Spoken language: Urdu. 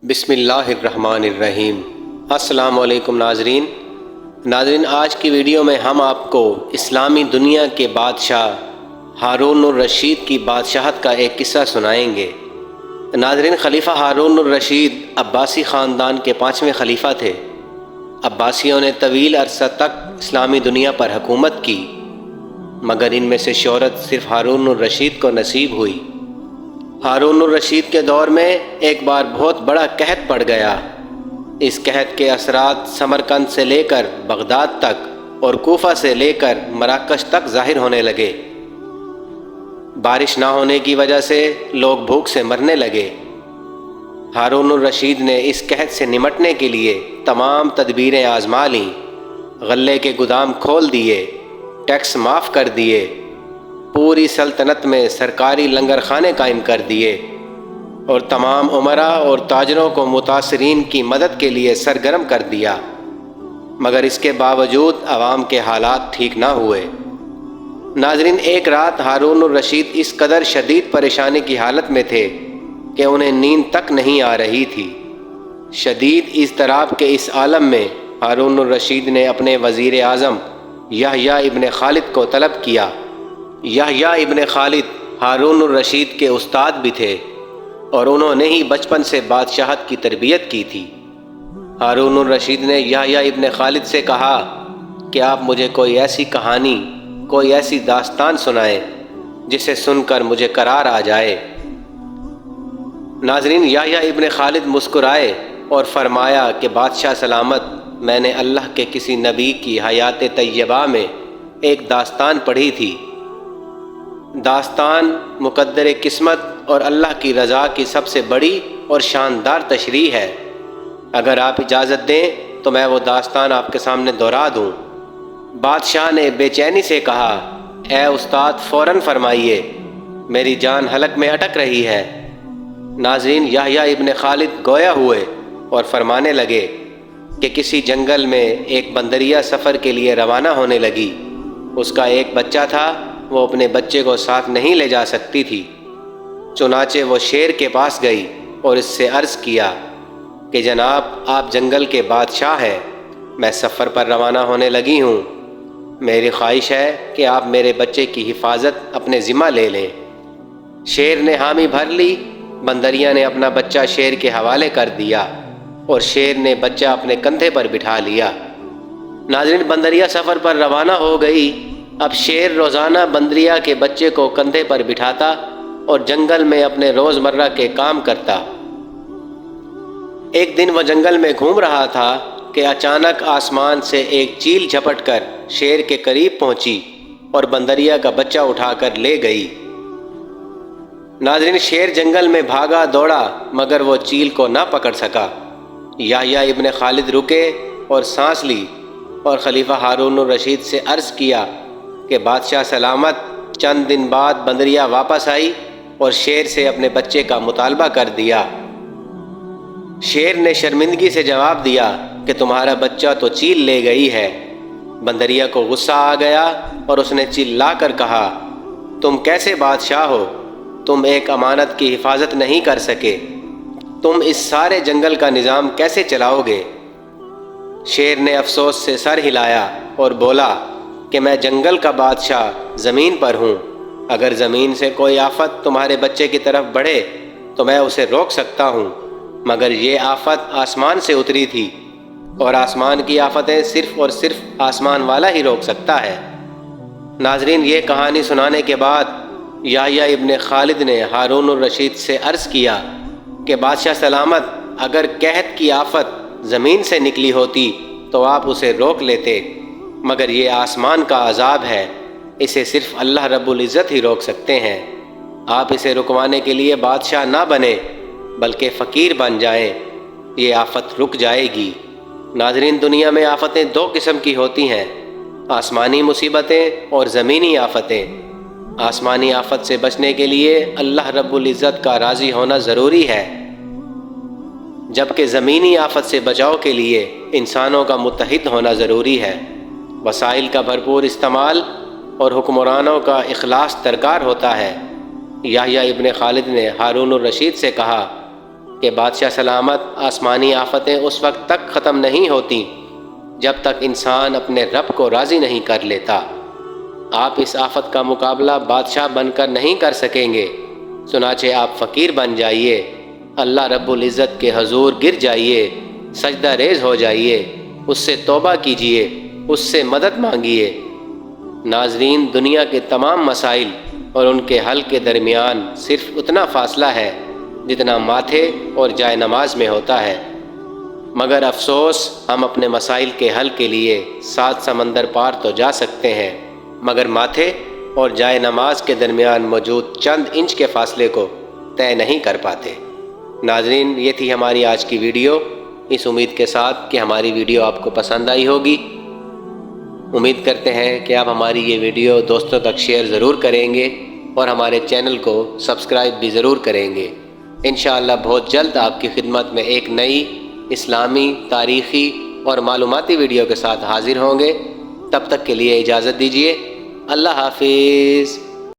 بسم اللہ الرحمن الرحیم۔ السلام علیکم ناظرین، آج کی ویڈیو میں ہم آپ کو اسلامی دنیا کے بادشاہ ہارون الرشید کی بادشاہت کا ایک قصہ سنائیں گے۔ ناظرین، خلیفہ ہارون الرشید عباسی خاندان کے 5ویں خلیفہ تھے۔ عباسیوں نے طویل عرصہ تک اسلامی دنیا پر حکومت کی، مگر ان میں سے شہرت صرف ہارون الرشید کو نصیب ہوئی۔ ہارون الرشید کے دور میں ایک بار بہت بڑا قحط پڑ گیا۔ اس قحط کے اثرات سمرقند سے لے کر بغداد تک اور کوفہ سے لے کر مراکش تک ظاہر ہونے لگے۔ بارش نہ ہونے کی وجہ سے لوگ بھوک سے مرنے لگے۔ ہارون الرشید نے اس قحط سے نمٹنے کے لیے تمام تدبیریں آزما لیں۔ غلے کے گودام کھول دیے، ٹیکس معاف کر دیے، پوری سلطنت میں سرکاری لنگر خانے قائم کر دیے اور تمام امراء اور تاجروں کو متاثرین کی مدد کے لیے سرگرم کر دیا، مگر اس کے باوجود عوام کے حالات ٹھیک نہ ہوئے۔ ناظرین، ایک رات ہارون الرشید اس قدر شدید پریشانی کی حالت میں تھے کہ انہیں نیند تک نہیں آ رہی تھی۔ شدید اضطراب کے اس عالم میں ہارون الرشید نے اپنے وزیر اعظم یحییٰ ابن خالد کو طلب کیا۔ یحییٰ ابن خالد ہارون الرشید کے استاد بھی تھے اور انہوں نے ہی بچپن سے بادشاہت کی تربیت کی تھی۔ ہارون الرشید نے یحییٰ ابن خالد سے کہا کہ آپ مجھے کوئی ایسی کہانی، کوئی ایسی داستان سنائیں جسے سن کر مجھے قرار آ جائے۔ ناظرین، یحییٰ ابن خالد مسکرائے اور فرمایا کہ بادشاہ سلامت، میں نے اللہ کے کسی نبی کی حیات طیبہ میں ایک داستان پڑھی تھی۔ داستان مقدر قسمت اور اللہ کی رضا کی سب سے بڑی اور شاندار تشریح ہے۔ اگر آپ اجازت دیں تو میں وہ داستان آپ کے سامنے دہرا دوں۔ بادشاہ نے بے چینی سے کہا، اے استاد، فوراً فرمائیے، میری جان حلق میں اٹک رہی ہے۔ ناظرین، یحییٰ ابن خالد گویا ہوئے اور فرمانے لگے کہ کسی جنگل میں ایک بندریا سفر کے لیے روانہ ہونے لگی۔ اس کا ایک بچہ تھا، وہ اپنے بچے کو ساتھ نہیں لے جا سکتی تھی۔ چنانچہ وہ شیر کے پاس گئی اور اس سے عرض کیا کہ جناب، آپ جنگل کے بادشاہ ہیں، میں سفر پر روانہ ہونے لگی ہوں، میری خواہش ہے کہ آپ میرے بچے کی حفاظت اپنے ذمہ لے لیں۔ شیر نے حامی بھر لی۔ بندریا نے اپنا بچہ شیر کے حوالے کر دیا اور شیر نے بچہ اپنے کندھے پر بٹھا لیا۔ ناظرین، بندریا سفر پر روانہ ہو گئی۔ اب شیر روزانہ بندریا کے بچے کو کندھے پر بٹھاتا اور جنگل میں اپنے روزمرہ کے کام کرتا۔ ایک دن وہ جنگل میں گھوم رہا تھا کہ اچانک آسمان سے ایک چیل جھپٹ کر شیر کے قریب پہنچی اور بندریا کا بچہ اٹھا کر لے گئی۔ ناظرین، شیر جنگل میں بھاگا دوڑا مگر وہ چیل کو نہ پکڑ سکا۔ یحییٰ ابن خالد رکے اور سانس لی اور خلیفہ ہارون الرشید سے عرض کیا کہ بادشاہ سلامت، چند دن بعد بندریا واپس آئی اور شیر سے اپنے بچے کا مطالبہ کر دیا۔ شیر نے شرمندگی سے جواب دیا کہ تمہارا بچہ تو چیل لے گئی ہے۔ بندریا کو غصہ آ گیا اور اس نے چلا کر کہا، تم کیسے بادشاہ ہو؟ تم ایک امانت کی حفاظت نہیں کر سکے، تم اس سارے جنگل کا نظام کیسے چلاؤ گے؟ شیر نے افسوس سے سر ہلایا اور بولا کہ میں جنگل کا بادشاہ زمین پر ہوں، اگر زمین سے کوئی آفت تمہارے بچے کی طرف بڑھے تو میں اسے روک سکتا ہوں، مگر یہ آفت آسمان سے اتری تھی اور آسمان کی آفتیں صرف اور صرف آسمان والا ہی روک سکتا ہے۔ ناظرین، یہ کہانی سنانے کے بعد یحییٰ ابن خالد نے ہارون الرشید سے عرض کیا کہ بادشاہ سلامت، اگر قحط کی آفت زمین سے نکلی ہوتی تو آپ اسے روک لیتے، مگر یہ آسمان کا عذاب ہے، اسے صرف اللہ رب العزت ہی روک سکتے ہیں۔ آپ اسے رکوانے کے لیے بادشاہ نہ بنیں بلکہ فقیر بن جائیں، یہ آفت رک جائے گی۔ ناظرین، دنیا میں آفتیں دو قسم کی ہوتی ہیں، آسمانی مصیبتیں اور زمینی آفتیں۔ آسمانی آفت سے بچنے کے لیے اللہ رب العزت کا راضی ہونا ضروری ہے، جبکہ زمینی آفت سے بچاؤ کے لیے انسانوں کا متحد ہونا ضروری ہے۔ وسائل کا بھرپور استعمال اور حکمرانوں کا اخلاص درکار ہوتا ہے۔ یحییٰ ابن خالد نے ہارون الرشید سے کہا کہ بادشاہ سلامت آسمانی آفتیں اس وقت تک ختم نہیں ہوتیں جب تک انسان اپنے رب کو راضی نہیں کر لیتا۔ آپ اس آفت کا مقابلہ بادشاہ بن کر نہیں کر سکیں گے، چنانچہ آپ فقیر بن جائیے، اللہ رب العزت کے حضور گر جائیے، سجدہ ریز ہو جائیے، اس سے توبہ کیجیے، اس سے مدد مانگیے۔ ناظرین، دنیا کے تمام مسائل اور ان کے حل کے درمیان صرف اتنا فاصلہ ہے جتنا ماتھے اور جائے نماز میں ہوتا ہے، مگر افسوس ہم اپنے مسائل کے حل کے لیے 7 سمندر پار تو جا سکتے ہیں، مگر ماتھے اور جائے نماز کے درمیان موجود چند انچ کے فاصلے کو طے نہیں کر پاتے۔ ناظرین، یہ تھی ہماری آج کی ویڈیو، اس امید کے ساتھ کہ ہماری ویڈیو آپ کو پسند آئی ہوگی۔ امید کرتے ہیں کہ آپ ہماری یہ ویڈیو دوستوں تک شیئر ضرور کریں گے اور ہمارے چینل کو سبسکرائب بھی ضرور کریں گے۔ انشاءاللہ بہت جلد آپ کی خدمت میں ایک نئی اسلامی، تاریخی اور معلوماتی ویڈیو کے ساتھ حاضر ہوں گے۔ تب تک کے لیے اجازت دیجیے۔ اللہ حافظ۔